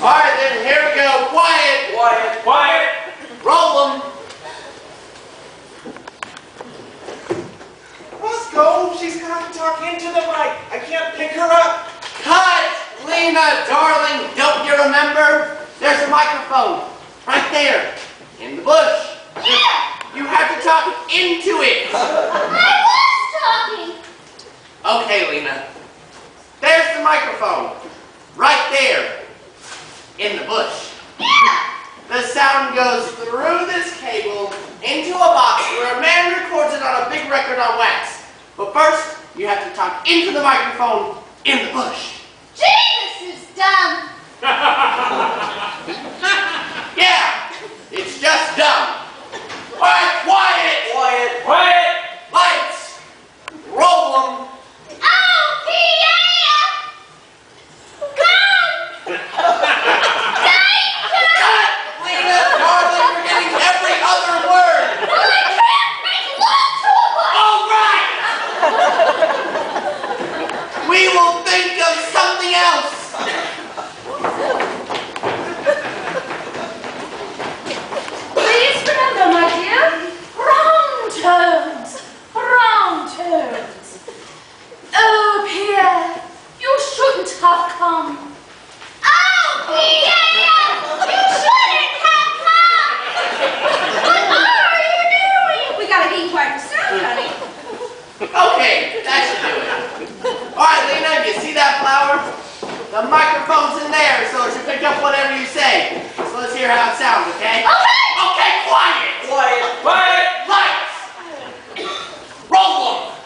Alright then, here we go. Quiet! Quiet! Quiet! Roll them! Roscoe, she's got to talk into the mic. I can't pick her up. Cut! Lena, darling, don't you remember? There's a microphone. Right there. In the bush. Yeah! You have to talk into it. I was talking! Okay, Lena. There's the microphone. Right there. In the bush. Yeah! The sound goes through this cable into a box where a man records it on a big record on wax. But first, you have to talk into the microphone in the bush. Jesus is dumb! Yeah, it's just dumb. Quiet, quiet, Quiet! Quiet! lights, roll them. Oh, yeah! Come! Cut, Lena, darling, we're getting every other word. Well, I can't make love to a boy! All right. We will think of something else. Please remember, my dear, wrong turns, wrong turns. Oh, Pierre, you shouldn't have come. Oh, Pierre, you shouldn't have come. What are you doing? We gotta be quiet soon, honey. Okay, that should do it. All right, Lena, you see that flower? The microphone's in there, so it should pick up whatever you say. So let's hear how it sounds, okay? Okay. Okay, quiet. Quiet! Quiet! Lights. Roll them.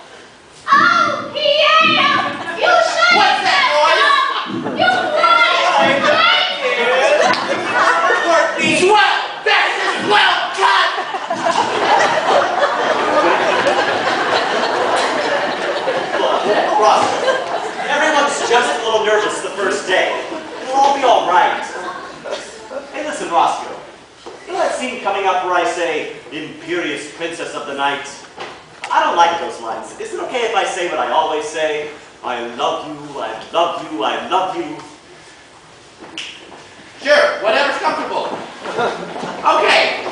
Oh, Pierre, you shouldn't What's that have come. You lied. Swell. That's a swell cut. Ross, everyone's just a little nervous the first day. It'll all be all right. Hey, listen, Roscoe. You know that scene coming up where I say, "Imperious Princess of the Night"? I don't like those lines. Is it okay if I say what I always say? I love you, I love you, I love you. Sure, whatever's comfortable. Okay,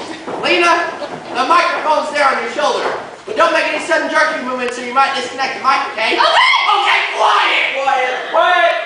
Lena, the microphone's there on your shoulder. But don't make any sudden jerking movements or you might disconnect the mic, okay? Okay. Okay, quiet. Quiet! Quiet!